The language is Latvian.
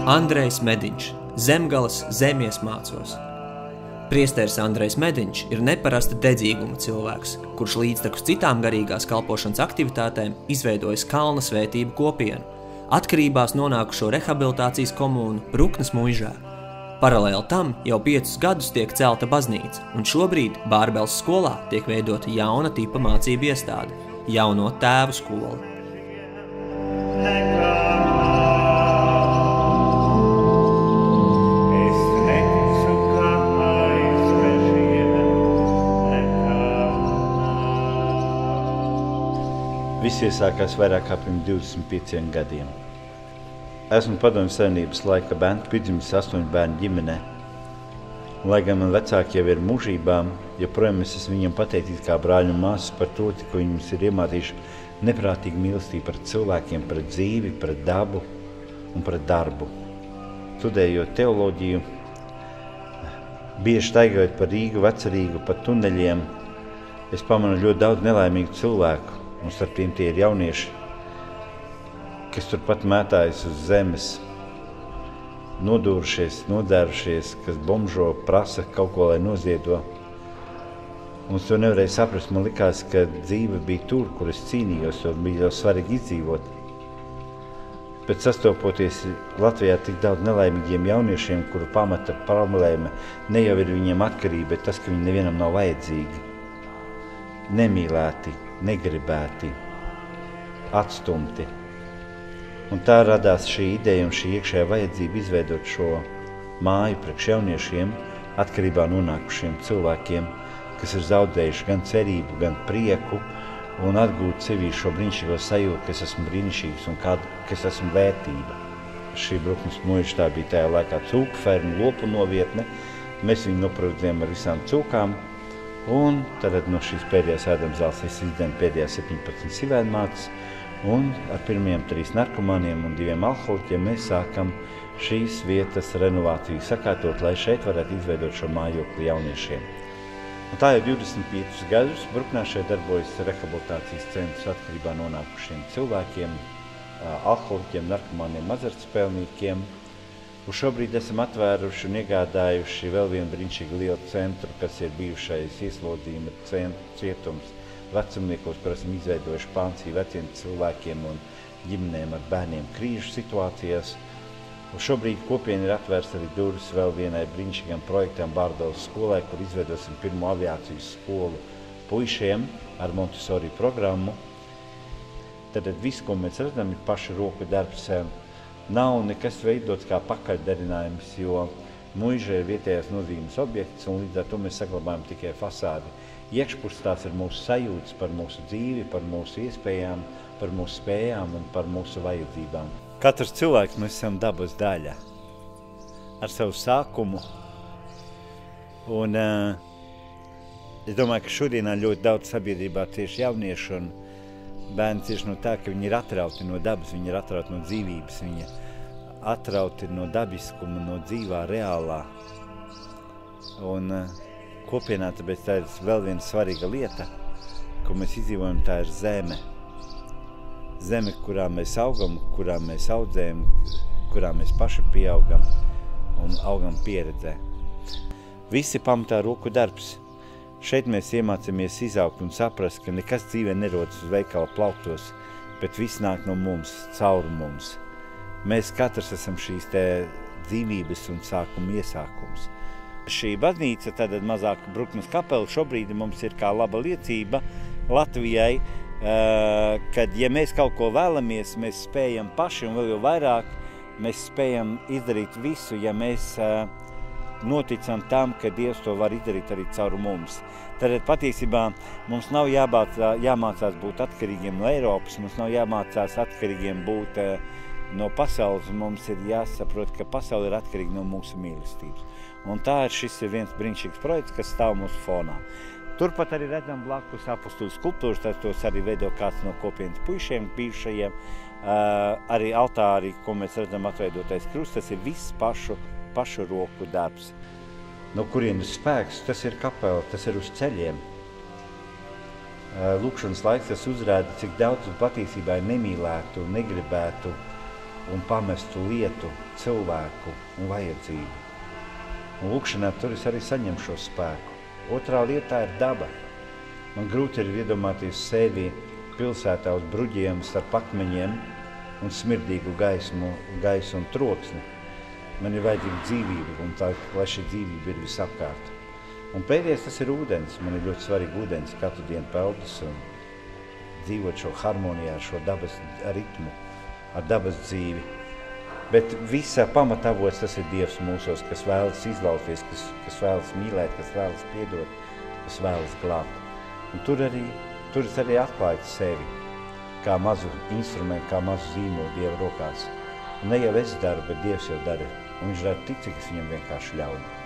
Andrejs Mediņš, Zemgales zemies mācos. Priesteris Andrejs Mediņš ir neparasta dedzīguma cilvēks, kurš līdztekus citām garīgās kalpošanas aktivitātēm izveidojis Kalna svētību kopienu, atkarībās nonākušo rehabilitācijas komūnu Bruknes muižā. Paralēli tam jau 5 gadus tiek celta baznīca, un šobrīd Bārbels skolā tiek veidota jauna tipa mācību iestāde – Jauno tēvu skola. Viss iesākās vairāk kā pirms 25 gadiem. Esmu Padomju Savienības laika bērnu pirmdzimis 8 bērnu ģimenē. Lai gan man vecāki jau ir mūžībā, joprojām es esmu viņam pateicīgs kā brāļu un māsas par to, ka viņi mums ir iemācījuši neprātīgu mīlestību pret cilvēkiem, pret dzīvi, pret dabu un pret darbu. Studējot teoloģiju, bieži staigājot pa Rīgu, Vecerīgu, pa tuneļiem, es pamanu ļoti daudz nelaimīgu cilvēku. Un starp tiem tie ir jaunieši, kas turpat mētājas uz zemes, nodūrušies, nodērušies, kas bomžo, prasa kaut ko, lai noziedo. Un es to nevarēju saprast, man likās, ka dzīve bija tur, kur es cīnījos, jo bija jau svarīgi izdzīvot. Bet sastopoties Latvijā tik daudz nelaimīgiem jauniešiem, kuru pamata problēma ne jau ir viņiem atkarība, bet tas, ka viņi nevienam nav vajadzīgi, nemīlēti, negribēti, atstumti. Un tā radās šī ideja un šī iekšējā vajadzība izveidot šo māju priekš jauniešiem, atkarībā nonākušiem cilvēkiem, kas ir zaudējuši gan cerību, gan prieku, un atgūt sevī šo brīnišķīgo sajūtu, ka es esmu brīnišķīgs un ka es esmu vērtība. Šī Bruknes muiža tā bija tajā laikā cūku ferma, lopu novietne. Mēs viņu noprovedzējām ar visām cūkām. Un tad no šīs pēdējās ēdamzāles es izdēmu pēdējās 17 sivēnmātes, un ar pirmiem 3 narkomāniem un 2 alkoholiķiem mēs sākam šīs vietas renovāciju sakārtot, lai šeit varētu izveidot šo mājokli jauniešiem. Un tā jau 25 gadus Bruknē šeit darbojas rehabilitācijas centrs atkarībā nonākušiem cilvēkiem, alkoholiķiem, narkomāniem, azartspēlniekiem. Un šobrīd esam atvēruši un iegādājuši vēl vienu brīnišķīgu lielu centru, kas ir bijušais ieslodzījuma cietums vecumniekos, kur esam izveidojuši pansiju veciem cilvēkiem un ģimenēm ar bērniem krīžu situācijās. Un šobrīd kopiena ir atvērsta arī durvis vēl vienai brīnišķīgam projektam Bārbeles skolai, kur izveidosim pirmo aviācijas skolu puišiem ar Montessori programmu. Tad viss, ko mēs redzam, ir paša roku darbs. Nav nekas veidots kā pakaļdarinājums, jo muiža ir vietējās nozīmes objekts, un līdz ar to mēs saglabājam tikai fasādi. Iekšpus tās ir mūsu sajūtas par mūsu dzīvi, par mūsu iespējām, par mūsu spējām un par mūsu vajadzībām. Katrs cilvēks mēs esam dabas daļa ar savu sākumu. Un es domāju, ka šodienā ļoti daudz sabiedrībā tieši jaunieši un bērni cieši no tā, ka viņi ir atrauti no dabas, viņi ir atrauti no dzīvības, viņi atrauti no dabiskuma, no dzīvā, reālā. Un kopienā tāpēc tā ir vēl viena svarīga lieta, ko mēs izdzīvojam, tā ir zeme. Zeme, kurā mēs augam, kurā mēs audzējam, kurā mēs paši pieaugam un augam pieredzē. Visi pamatā roku darbs. Šeit mēs iemācāmies izaugt un saprast, ka nekas dzīvē nerodas uz veikala plauktos, bet viss nāk no mums, caur mums. Mēs katrs esam šīs te dzīvības un sākuma iesākums. Šī baznīca, tad mazāk Bruknes kapela, šobrīd mums ir kā laba liecība Latvijai, kad, ja mēs kaut ko vēlamies, mēs spējam paši un vēl jau vairāk, mēs spējam izdarīt visu, ja mēs noticam tam, ka Dievs to var izdarīt arī caur mums. Tad patiesībā mums nav jāmācās būt atkarīgiem no Eiropas, mums nav jāmācās atkarīgiem būt no pasaules, mums ir jāsaprot, ka pasaule ir atkarīga no mūsu mīlestības. Un šis ir viens brīnišķīgs projekts, kas stāv mūsu fonā. Turpat arī redzam blakus apostoļu skulptūras, tos arī veido kāds no kopienas puišiem, bijušajiem. Arī altāri, ko mēs redzam atveidotais krusts, tas ir viss pašu roku darbs. No kurienes spēks, tas ir kapela, tas ir uz ceļiem. Lūkšanas laiks tas uzrāda, cik daudz patiesībā ir nemīlētu, negribētu, un pamestu lietu, cilvēku un vajadzību. Un lūkšanā tur es arī saņemu šo spēku. Otrā lietā ir daba. Man grūti ir iedomāties sevi pilsētā uz bruģiem starp akmeņiem un smirdīgu gaisu un troksni. Man ir vajadzīga dzīvība, un tā, lai šī dzīvība ir visapkārt. Un pēdējais tas ir ūdens. Man ir ļoti svarīgi ūdens katru dienu peldus un dzīvot šo harmonijā ar šo dabas ritmu, ar dabas dzīvi. Bet visa pamatavots tas ir Dievs mūsos, kas vēlas izlauties, kas vēlas mīlēt, kas vēlas piedot, kas vēlas glābt. Un tur es arī atklāju sevi kā mazu instrumentu, kā mazu zīmolu Dieva rokās. Un ne jau es daru, bet Dievs jau dara. Un viņš dara tik, cik es viņam vienkārši ļauju.